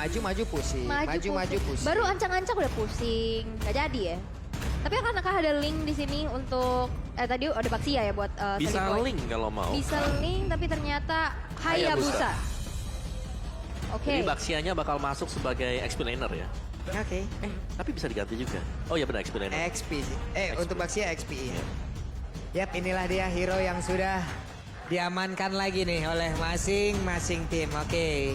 Maju-maju pusing. Maju-maju pusing. Baru ancang-ancang udah pusing. Gak jadi ya. Tapi apakah ada link di sini untuk tadi ada Baxia ya buat Bisa Sally Boy? link kalau mau. Bisa link tapi ternyata Hayabusa. Jadi Baxianya bakal masuk sebagai explainer ya. Oke. Tapi bisa diganti juga. Oh iya benar explainer. XP sih. Untuk Baxia XP. Yap, inilah dia hero yang sudah diamankan lagi nih oleh masing-masing tim. Oke.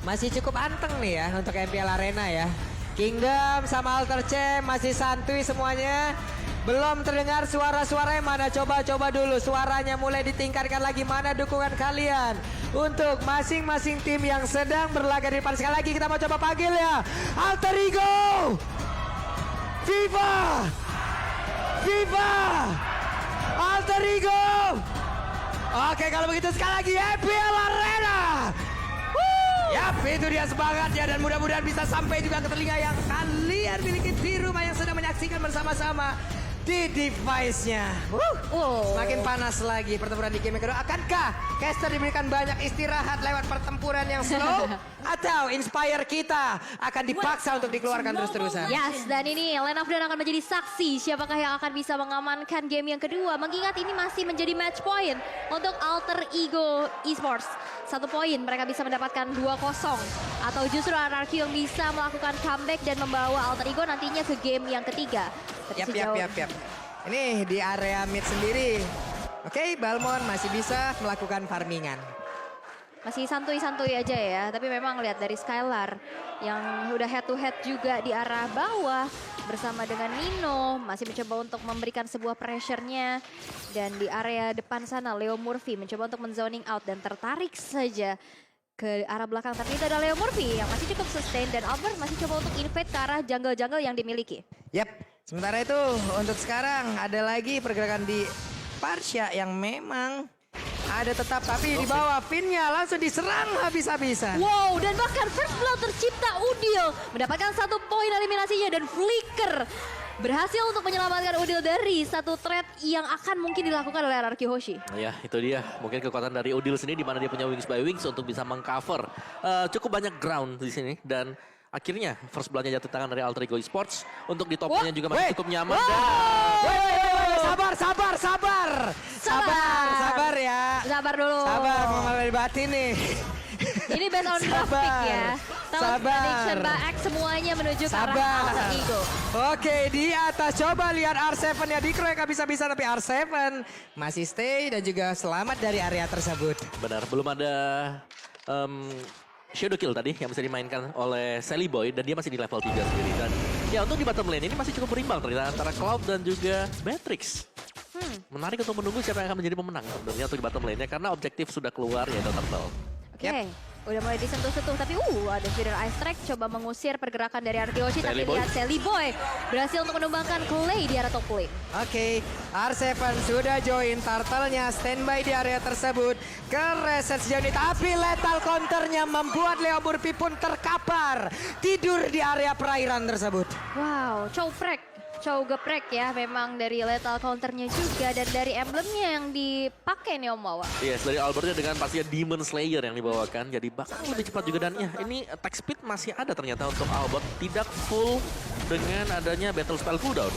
Masih cukup anteng nih ya untuk MPL Arena ya. Kingdom sama Alter Champ masih santuy semuanya. Belum terdengar suara-suara yang mana. Coba dulu suaranya mulai ditingkatkan lagi. Mana dukungan kalian untuk masing-masing tim yang sedang berlaga di depan. Sekali lagi kita mau coba panggil ya. Alter Ego. Viva. Viva. Alter Ego. Oke, kalau begitu sekali lagi MPL Arena. Yap, itu dia semangatnya dan mudah-mudahan bisa sampai juga ke telinga yang kalian miliki di rumah yang sedang menyaksikan bersama-sama di device-nya. Semakin panas lagi pertempuran di game yang kedua. Akankah caster diberikan banyak istirahat lewat pertempuran yang slow? Atau inspire kita akan dipaksa untuk dikeluarkan terus-terusan? Yes, dan ini Land of Dawn akan menjadi saksi siapakah yang akan bisa mengamankan game yang kedua. Mengingat ini masih menjadi match point untuk Alter Ego Esports. 1 poin mereka bisa mendapatkan 2-0. Atau justru RRQ yang bisa melakukan comeback dan membawa Alter Ego nantinya ke game yang ketiga. Yap. Ini di area mid sendiri. Oke, Balmon masih bisa melakukan farmingan. Masih santuy-santuy aja ya, tapi memang lihat dari Skylar yang udah head to head juga di arah bawah bersama dengan Nino masih mencoba untuk memberikan sebuah pressure-nya, dan di area depan sana Leo Murphy mencoba untuk menzoning out dan tertarik saja ke arah belakang, tapi itu ada Leo Murphy yang masih cukup sustain dan Albert masih coba untuk invade ke arah jungle-jungle yang dimiliki. Yap, sementara itu untuk sekarang ada lagi pergerakan di Parsha yang memang ada tetap, tapi di bawah Finnya langsung diserang habis-habisan. Wow, dan bahkan first blood tercipta Udil mendapatkan 1 poin eliminasinya, dan Flicker berhasil untuk menyelamatkan Udil dari satu threat yang akan mungkin dilakukan oleh RRQ Hoshi. Ya itu dia mungkin kekuatan dari Udil sendiri di mana dia punya Wings by Wings untuk bisa mengcover cukup banyak ground di sini, dan akhirnya first blood-nya jatuh tangan dari Alter Ego Esports. Untuk di top-nya juga masih cukup nyaman. Sabar ya. Sabar dulu. Sabar, mau malah batin nih. Ini based on draft pick ya. Prediction by X semuanya menuju ke arah Alter Ego. Oke, di atas coba lihat R7 ya, dikeroyok bisa-bisa, tapi R7 masih stay dan juga selamat dari area tersebut. Benar, belum ada Shadow Kill tadi yang bisa dimainkan oleh Sally Boy, dan dia masih di level 3 sendiri. Dan ya untuk di bottom lane ini masih cukup berimbang ternyata antara Cloud dan juga Matrix. Menarik untuk menunggu siapa yang akan menjadi pemenang sebenarnya untuk di bottom lane-nya, karena objektif sudah keluar yaitu Turtle. Oke, udah mulai disentuh-sentuh, tapi ada Feeder Ice Strike coba mengusir pergerakan dari RRQ, tapi lihat Sally Boy berhasil untuk menumbangkan Clay di area top lane. Oke, R7 sudah join, Turtle-nya standby di area tersebut. Ke reset sejauh ini, tapi lethal counter-nya membuat Leo Murphy pun terkapar. Tidur di area perairan tersebut. Wow, Chow geprek ya memang dari lethal counter-nya juga, dan dari emblemnya yang dipakai nih Om Wawa. Yes, dari Albertnya dengan pastinya Demon Slayer yang dibawakan, jadi bakal lebih cepat juga, dan ya ini attack speed masih ada ternyata untuk Albert, tidak full dengan adanya battle spell cooldown.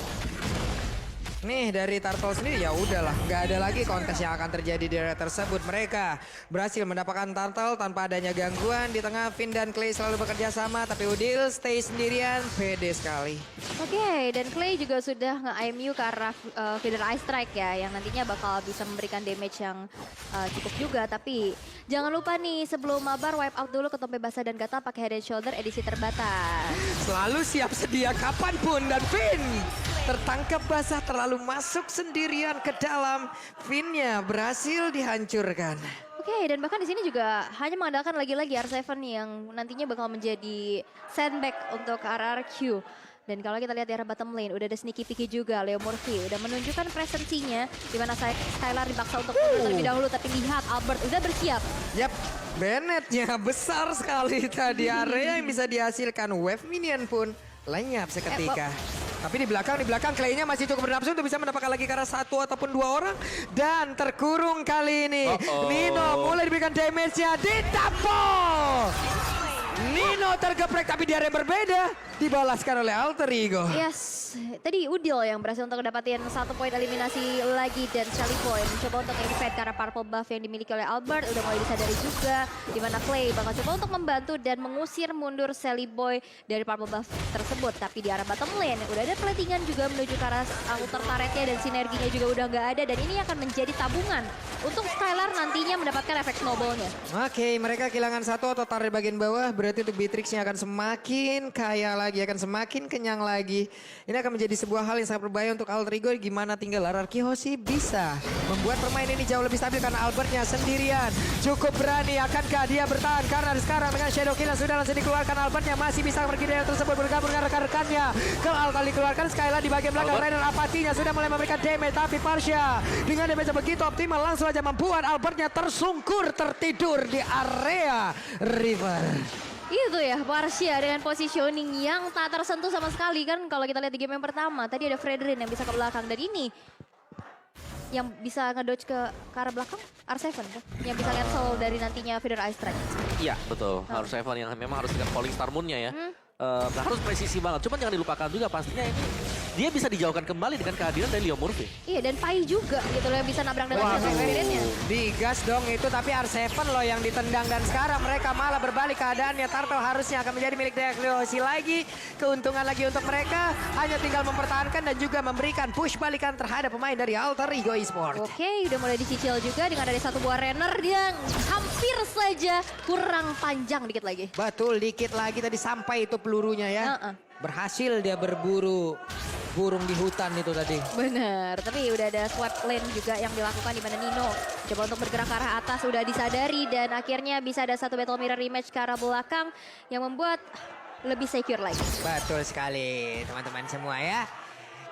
Nih dari Turtle sendiri ya udahlah, nggak ada lagi kontes yang akan terjadi di area tersebut. Mereka berhasil mendapatkan Turtle tanpa adanya gangguan. Di tengah Finn dan Clay selalu bekerja sama, tapi Udil stay sendirian, pede sekali. Oke, dan Clay juga sudah nge-IMU ke arah Feeder Ice Strike ya, yang nantinya bakal bisa memberikan damage yang cukup juga. Tapi jangan lupa nih, sebelum mabar wipe out dulu ketombe basah dan gatal pakai Head and Shoulder edisi terbatas. Selalu siap sedia kapanpun, dan Finn tertangkap basah terlalu masuk sendirian ke dalam. Finn-nya berhasil dihancurkan. Oke, dan bahkan di sini juga hanya mengandalkan lagi-lagi R7 yang nantinya bakal menjadi sandbag untuk RRQ. Dan kalau kita lihat di arah bottom lane, udah ada sneaky picky juga. Leo Murphy udah menunjukkan presensinya, di mana Skylar dipaksa untuk mundur terlebih dahulu. Tapi lihat, Albert udah bersiap. Yap, Bennett-nya besar sekali tadi. Area yang bisa dihasilkan wave minion pun lenyap seketika. Tapi di belakang Clay-nya masih cukup bernafsu untuk bisa mendapatkan lagi karena 1 ataupun 2 orang. Dan terkurung kali ini. Nino mulai diberikan damage-nya, ditampol. Nino tergeprek tapi di area yang berbeda. Dibalaskan oleh Alter Ego. Yes, tadi Udil yang berhasil untuk dapatin 1 poin eliminasi lagi dan Shelly Boy mencoba untuk invade karena purple buff yang dimiliki oleh Albert udah mulai disadari juga di mana Clay bakal coba untuk membantu dan mengusir mundur Shelly Boy dari purple buff tersebut. Tapi di arah bottom lane udah ada platingan juga menuju ke arah outer turretnya dan sinerginya juga udah nggak ada dan ini akan menjadi tabungan untuk Skylar nantinya mendapatkan efek snowballnya. Oke, mereka kehilangan 1 atau tarik bagian bawah, berarti untuk Beatrixnya akan semakin kaya lagi, akan semakin kenyang lagi. Ini akan menjadi sebuah hal yang sangat berbahaya untuk Alter Ego. Gimana tinggal Ararki Hoshi bisa membuat permainan ini jauh lebih stabil karena Albertnya sendirian. Cukup berani, akankah dia bertahan? Karena sekarang dengan Shadow Kill yang sudah langsung dikeluarkan, Albertnya masih bisa pergi dari tersebut bergabung dengan rekan-rekannya. Kalau Alter dikeluarkan, Skylar di bagian belakang, Rainer apatinya sudah mulai memberikan damage. Tapi Parsha dengan damage begitu optimal langsung saja membuat Albertnya tersungkur tertidur di area River. Itu ya, Parsha dengan positioning yang tak tersentuh sama sekali kan. Kalau kita lihat di game yang pertama, tadi ada Fredrin yang bisa ke belakang. Dan ini yang bisa ngedodge ke arah belakang, R7 kan? Yang bisa cancel dari nantinya Feather Ice Strike. Iya, betul. Harus Evan yang memang harus dengan Falling Star Moon-nya ya. Harus presisi banget. Cuman jangan dilupakan juga pastinya ini dia bisa dijauhkan kembali dengan kehadiran dari Leo Murphy. Iya, dan Pai juga gitu loh yang bisa nabrak dengan Fredrinnya. Digas dong itu, tapi R7 loh yang ditendang dan sekarang mereka malah berbalik keadaannya. Turtle harusnya akan menjadi milik Leo Hoshi lagi. Keuntungan lagi untuk mereka, hanya tinggal mempertahankan dan juga memberikan push balikan terhadap pemain dari Alter Ego Esports. Oke, udah mulai dicicil juga dengan ada 1 buah Renner yang hampir saja kurang panjang dikit lagi. Betul, dikit lagi tadi sampai itu pelurunya ya. Berhasil dia berburu burung di hutan itu tadi. Bener, tapi udah ada swipe lane juga yang dilakukan di mana Nino coba untuk bergerak ke arah atas, udah disadari dan akhirnya bisa ada 1 battle mirror rematch ke arah belakang yang membuat lebih secure lagi. Betul sekali teman-teman semua ya.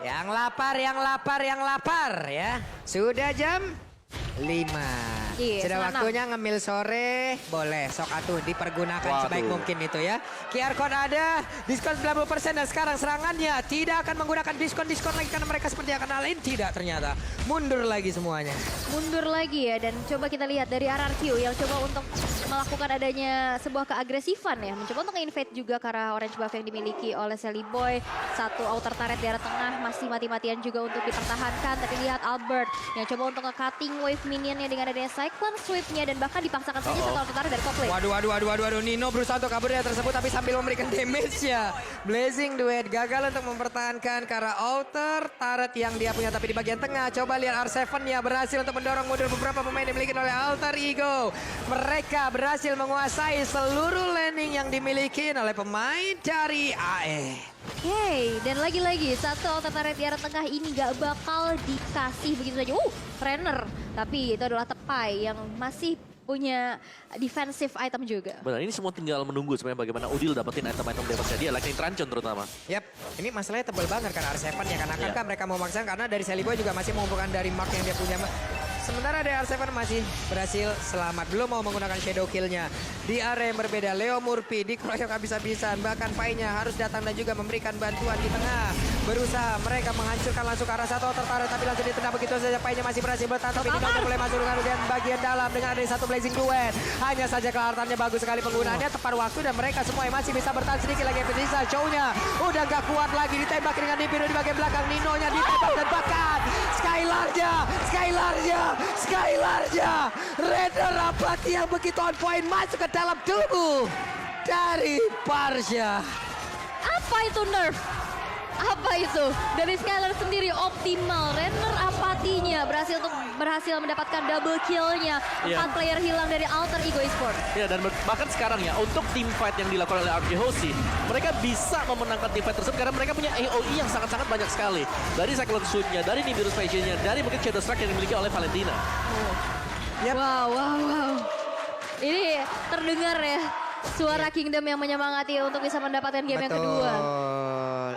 Yang lapar, yang lapar, yang lapar ya. Sudah jam 5. Iya, Sudah 6. waktunya ngemil sore, boleh sok atuh dipergunakan sebaik mungkin itu ya. QR code ada, diskon 90% dan sekarang serangannya tidak akan menggunakan diskon-diskon lagi karena mereka seperti akan alain. Tidak ternyata, mundur lagi semuanya. Mundur lagi ya dan coba kita lihat dari RRQ yang coba untuk melakukan adanya sebuah keagresifan ya. Mencoba untuk invade juga ke arah orange buff yang dimiliki oleh Shelly Boy. 1 outer turret di arah tengah masih mati-matian juga untuk dipertahankan. Tapi lihat Albert yang coba untuk nge-cutting wave minionnya dengan adanya Cyclone Sweep-nya dan bahkan dipaksakan saja 1 outer turret dari top lane. Waduh. Nino berusaha untuk kabur dari tersebut tapi sambil memberikan damage-nya. Blazing Duet gagal untuk mempertahankan ke arah outer turret yang dia punya tapi di bagian tengah. Coba lihat R7-nya berhasil untuk mendorong mundur beberapa pemain yang dimiliki oleh Alter Ego. Mereka berhasil menguasai seluruh laning yang dimiliki oleh pemain dari AE. Oke, dan lagi-lagi 1 outer turret di arah tengah ini gak bakal dikasih begitu saja. Renner, tapi itu adalah Tepai yang masih punya defensive item juga. Benar, ini semua tinggal menunggu sebenarnya bagaimana Udil dapetin item-item damage dia, Lightning Trancon terutama. Yap, ini masalahnya tebal banget kan R7 ya kan. Akankah mereka mau maksakan karena dari Shelly Boy juga masih mengumpulkan dari mark yang dia punya. Sementara dari R7 masih berhasil selamat. Belum mau menggunakan shadow kill-nya. Di area yang berbeda, Leo Murphy dikeroyok habis-habisan. Bahkan Pai-nya harus datang dan juga memberikan bantuan di tengah. Berusaha mereka menghancurkan langsung ke arah 1 outer turret. Tapi langsung ditendang begitu saja. Pai-nya masih berhasil bertahan. Tapi Nino mulai masuk dengan bagian dalam. Dengan ada 1 blazing duet. Hanya saja kelartannya bagus sekali penggunaannya. Tepat waktu dan mereka semua yang masih bisa bertahan sedikit lagi. Bisa show-nya udah gak kuat lagi. Ditembak dengan Nibiru di bagian belakang. Nino-nya ditembak dan bahkan Skylar-nya, Raider Rapati yang begitu on point masuk ke dalam tubuh dari Parsha. Apa itu nerf? Apa itu? Dari Skylar sendiri optimal. Renner apatinya berhasil mendapatkan double kill-nya. 4 player hilang dari Alter Ego Esports. Ya, dan bahkan sekarang ya, untuk team fight yang dilakukan oleh RRQ Hoshi, mereka bisa memenangkan team fight tersebut karena mereka punya AOE yang sangat-sangat banyak sekali. Dari Cyclone Sweep-nya, dari Nibiru Passion-nya, dari mungkin Shadow Strike yang dimiliki oleh Valentina. Wow. Ini terdengar ya. Suara Kingdom yang menyemangati untuk bisa mendapatkan game yang kedua.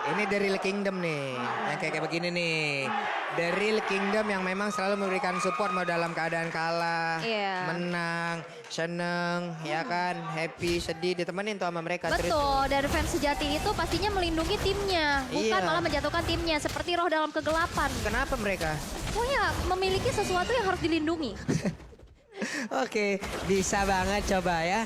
Ini Daryl Kingdom nih, yang kayak begini nih. Daryl Kingdom yang memang selalu memberikan support mau dalam keadaan kalah, menang, seneng, ya kan, happy, sedih, ditemenin tuh sama mereka. Betul, dan fans sejati itu pastinya melindungi timnya, bukan malah menjatuhkan timnya, seperti roh dalam kegelapan. Kenapa mereka? Pokoknya memiliki sesuatu yang harus dilindungi. Oke, bisa banget coba ya.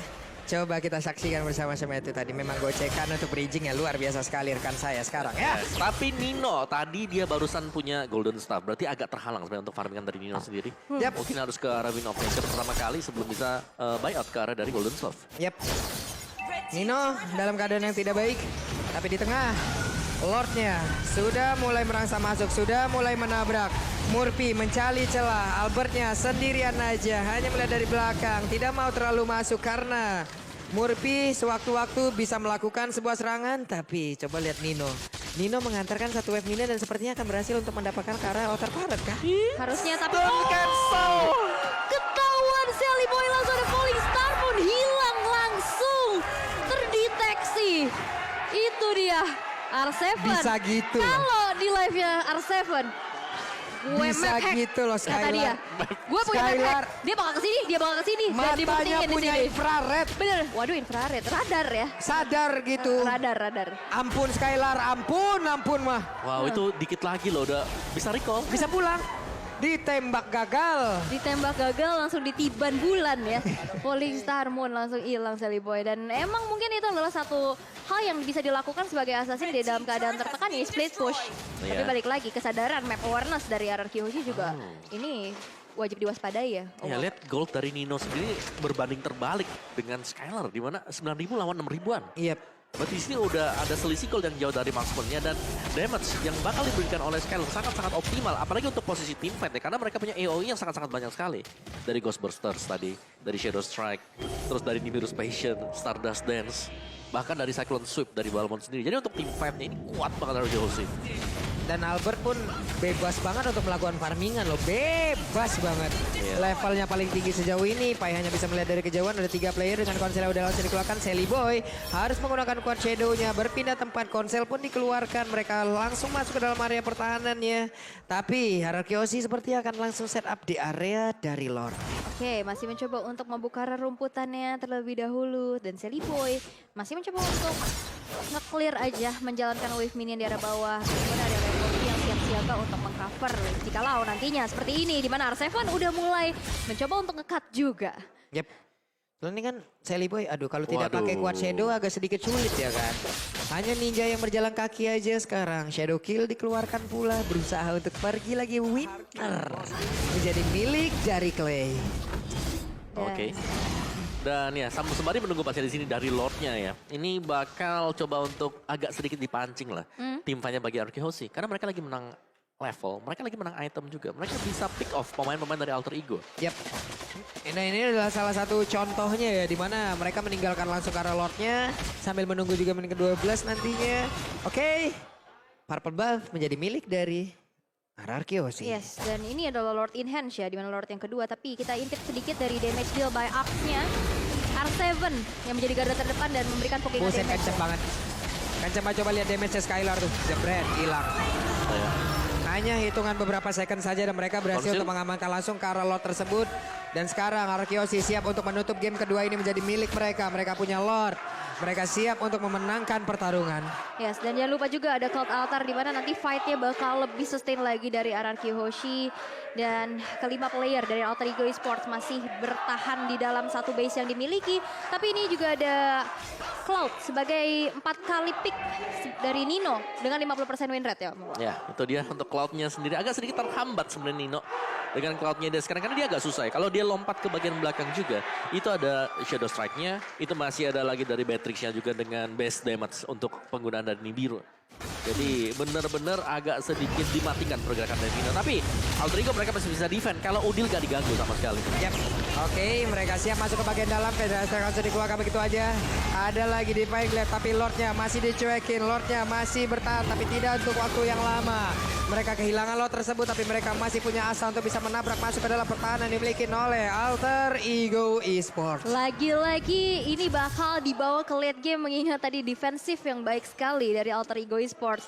Coba kita saksikan bersama-sama itu tadi. Memang gocekan untuk bridging ya luar biasa sekali rekan saya sekarang ya. Tapi Nino tadi dia barusan punya Golden Staff. Berarti agak terhalang sebenarnya untuk farmingan dari Nino sendiri. Yap. Mungkin harus ke arah Win of Nature pertama kali sebelum bisa buyout ke arah dari Golden Staff. Yap. Nino dalam keadaan yang tidak baik. Tapi di tengah Lordnya sudah mulai merangsang masuk, sudah mulai menabrak. Murphy mencari celah, Albertnya sendirian aja, hanya melihat dari belakang. Tidak mau terlalu masuk karena Murphy sewaktu-waktu bisa melakukan sebuah serangan. Tapi coba lihat Nino. Nino mengantarkan satu wave minion dan sepertinya akan berhasil untuk mendapatkan ke arah outer turret kah? Harusnya tapi Cancel. ketahuan Sally Boy langsung ada Falling Star pun hilang langsung terdeteksi. Itu dia R7. Bisa gitu. Kalau di live-nya R7 gue Bisa map hack, gitu loh, kata Skylar. dia. Gue punya map Skylar. hack. Dia bakal kesini, dia bakal kesini. Dan Matanya dibuktiin di punya sini. infrared. Bener, waduh infrared, radar ya. Sadar gitu. Radar. Ampun Skylar, ampun mah. Wow, itu dikit lagi loh udah bisa recall. Bisa pulang. Ditembak gagal. Ditembak gagal langsung ditiban bulan ya. Falling Star Moon langsung hilang Sally Boy. Dan emang mungkin itu adalah satu hal yang bisa dilakukan sebagai assassin di dalam keadaan tertekan ini split push. Tapi Iya. balik lagi kesadaran map awareness dari RRQ Hoshi juga ini wajib diwaspadai ya. Ya lihat gold dari Nino sendiri berbanding terbalik dengan Skylar di mana 9.000 lawan 6.000-an. Iya. Berarti di sini udah ada selisih gold yang jauh dari marksman-nya dan damage yang bakal diberikan oleh Skylar sangat-sangat optimal. Apalagi untuk posisi team fight ya, karena mereka punya AoE yang sangat-sangat banyak sekali. Dari Ghostbusters tadi, dari Shadow Strike, terus dari Nimbus Passion, Stardust Dance, bahkan dari Cyclone Sweep dari Balmond sendiri. Jadi untuk team fight-nya ini kuat banget dari Hoshi. Dan Albert pun bebas banget untuk melakukan farmingan loh. Bebas banget. Iya. Levelnya paling tinggi sejauh ini. Pai hanya bisa melihat dari kejauhan. Ada 3 player dengan konsel yang udah langsung dikeluarkan. Sally Boy harus menggunakan quad shadow-nya. Berpindah tempat, konsel pun dikeluarkan. Mereka langsung masuk ke dalam area pertahanannya. Tapi Hierarchy Hoshi seperti akan langsung set up di area dari Lord. Oke, masih mencoba untuk membuka rerumputannya terlebih dahulu. Dan Sally Boy masih mencoba untuk nge-clear aja menjalankan wave minion di area bawah. Kemudian ada Level yang siap-siaga untuk mengcover jikalau nantinya seperti ini. Di mana R7 udah mulai mencoba untuk nge-cut juga. Yep. Lalu ini kan Sally Boy, aduh kalau tidak Waduh. pakai quad shadow agak sedikit sulit ya kan. Hanya ninja yang berjalan kaki aja sekarang. Shadow kill dikeluarkan pula, berusaha untuk pergi lagi winner. Menjadi milik dari Clay. Oke. Dan ya sembari menunggu pasnya di sini dari Lordnya ya. Ini bakal coba untuk agak sedikit dipancing lah. Tim fight-nya bagi RRQ Hoshi. Karena mereka lagi menang level, mereka lagi menang item juga. Mereka bisa pick off pemain-pemain dari Alter Ego. Yap. Nah ini adalah salah satu contohnya ya. Dimana mereka meninggalkan langsung ke arah Lordnya. Sambil menunggu juga menit ke-12 nantinya. Oke. Purple buff menjadi milik dari RRQ Hoshi. Yes, dan ini adalah Lord in Hands ya, di mana Lord yang kedua. Tapi kita intip sedikit dari damage deal by Axe-nya. R7 yang menjadi garda terdepan dan memberikan pokingan Buset damage. kenceng banget. Kenceng banget, coba lihat damage-nya Skylar tuh. Jebret, hilang. Oh, ya. Hanya hitungan beberapa second saja dan mereka berhasil Konsil. untuk mengamankan langsung ke arah Lord tersebut. Dan sekarang RRQ Hoshi siap untuk menutup game kedua ini menjadi milik mereka. Mereka punya Lord. Mereka siap untuk memenangkan pertarungan. Yes, dan jangan lupa juga ada Cloud Altar di mana nanti fight-nya bakal lebih sustain lagi dari RRQ Hoshi. Dan kelima player dari Alter Ego Esports masih bertahan di dalam satu base yang dimiliki. Tapi ini juga ada Cloud sebagai 4 kali pick dari Nino dengan 50% win rate ya. Ya, itu dia untuk Cloud-nya sendiri. Agak sedikit terhambat sebenarnya Nino dengan Cloud-nya dia sekarang. Karena dia agak susah ya. Kalau dia lompat ke bagian belakang juga, itu ada Shadow Strike-nya. Itu masih ada lagi dari Beatrix-nya juga dengan base damage untuk penggunaan dari Nibiru. Jadi benar-benar agak sedikit dimatikan pergerakan dari Nino. Tapi Alter Ego mereka masih bisa defend kalau Udil gak diganggu sama sekali. Yap. Oke, mereka siap masuk ke bagian dalam. Federasi langsung dikeluarkan begitu aja. Ada lagi di Flying Glaive, tapi Lordnya masih dicuekin. Lordnya masih bertahan, tapi tidak untuk waktu yang lama. Mereka kehilangan Lord tersebut, tapi mereka masih punya asa untuk bisa menabrak masuk ke dalam pertahanan yang dimiliki oleh Alter Ego Esports. Lagi-lagi ini bakal dibawa ke late game mengingat tadi defensif yang baik sekali dari Alter Ego Esports.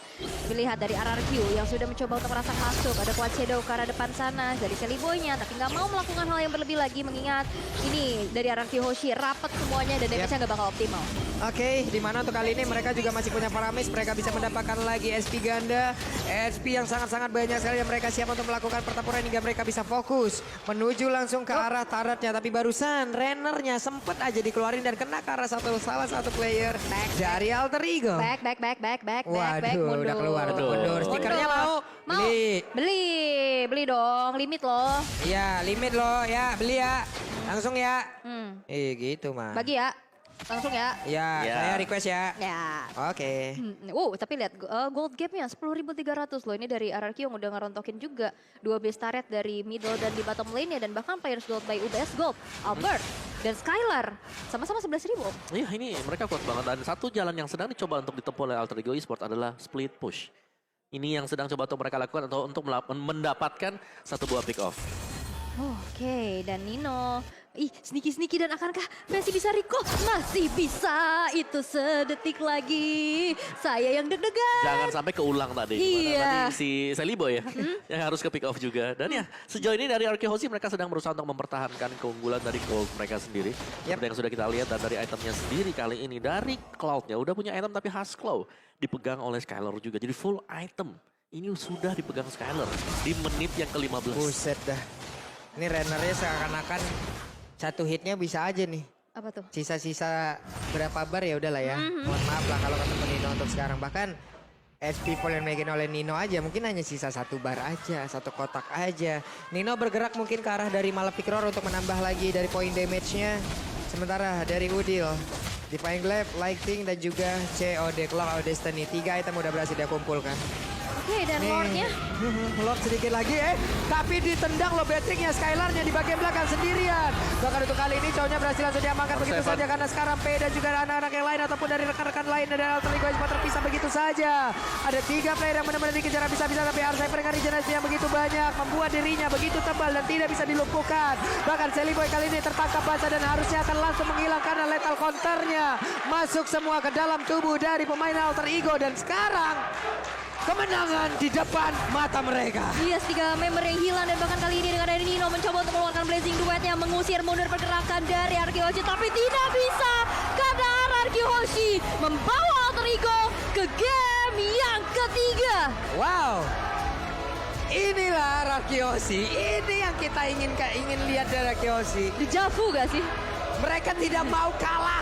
Dilihat dari RRQ yang sudah mencoba untuk merangsang masuk. Ada Quad Shadow ke arah depan sana dari Sally Boy-nya, tapi nggak mau melakukan hal yang berlebih lagi mengingat ini dari RRQ Hoshi rapat semuanya dan damage-nya nggak bakal optimal. Oke, di mana untuk kali ini mereka juga masih punya Paramis. Mereka bisa mendapatkan lagi SP ganda. SP yang sangat-sangat banyak sekali dan mereka siap untuk melakukan pertempuran hingga mereka bisa fokus menuju langsung ke arah turretnya. Tapi barusan Rennernya sempet aja dikeluarin dan kena ke arah salah satu player dari Alter Ego. Back. Waduh, udah keluar tuh, mundur. Stikernya Mundur. mau? Beli. Beli dong, limit loh. Iya, limit loh ya, beli ya. Langsung ya. Gitu mah. Bagi ya, langsung ya. Iya, Ya. saya request ya. Ya. Oke. Tapi lihat gold gapnya 10.300 loh. Ini dari RRQ yang udah ngerontokin juga 12 turret dari middle dan di bottom lane-nya. Dan bahkan players gold by UBS Gold, Albert, dan Skylar. Sama-sama 11.000. Iya ini mereka kuat banget. Dan satu jalan yang sedang dicoba untuk ditempuh oleh Alter Ego Esports adalah split push. Ini yang sedang coba untuk mereka lakukan atau untuk mendapatkan satu buah pick off. Oke, dan Nino. Sneaky dan akankah Messi bisa recall? Masih bisa, itu sedetik lagi. Saya yang deg-degan. Jangan sampai keulang tadi. Iya. Tadi si Celiboy ya, yang harus ke pick off juga. Dan ya, sejauh ini dari RQ Hoshi mereka sedang berusaha untuk mempertahankan keunggulan dari gold mereka sendiri. Seperti yang sudah kita lihat dan dari itemnya sendiri kali ini. Dari Cloud-nya udah punya item tapi Husklow dipegang oleh Skylar juga. Jadi full item. Ini sudah dipegang Skylar di menit yang ke-15. Buset dah. Ini Rennernya seakan-akan satu hitnya bisa aja nih. Apa tuh? Sisa-sisa berapa bar ya udahlah ya. Mohon maaf lah kalau ketemu Nino untuk sekarang. Bahkan SP full yang makin oleh Nino aja mungkin hanya sisa satu bar aja, satu kotak aja. Nino bergerak mungkin ke arah dari Malefic Roar untuk menambah lagi dari poin damage-nya. Sementara dari Udil, Divine Glaive, Lighting dan juga COD Clock of Destiny. 3 item udah berhasil dia kumpulkan. Oke, dan Lord-nya. Lord sedikit lagi tapi ditendang loh Beatrix-nya, Skylar-nya di bagian belakang sendirian. Bahkan untuk kali ini cowoknya berhasil langsung diamankan begitu saja karena sekarang P dan juga anak-anak yang lain ataupun dari rekan-rekan lain dan Alter Ego Esports terpisah begitu saja. Ada 3 player yang benar-benar dikejar bisa-bisa tapi Arcipher dengan regenerasi yang begitu banyak membuat dirinya begitu tebal dan tidak bisa dilumpuhkan. Bahkan Celiboy kali ini tertangkap basah dan harusnya akan langsung menghilang karena lethal counter-nya masuk semua ke dalam tubuh dari pemain Alter Ego dan sekarang kemenangan di depan mata mereka. Yes, 3 member yang hilang dan bahkan kali ini dengan dari Nino mencoba untuk mengeluarkan Blazing Duet-nya mengusir mundur pergerakan dari RRQ Hoshi tapi tidak bisa karena RRQ Hoshi membawa Alter Ego ke game yang ketiga. Wow. Inilah RRQ Hoshi. Ini yang kita ingin lihat dari RRQ Hoshi. Dejavu gak sih? Mereka tidak mau kalah.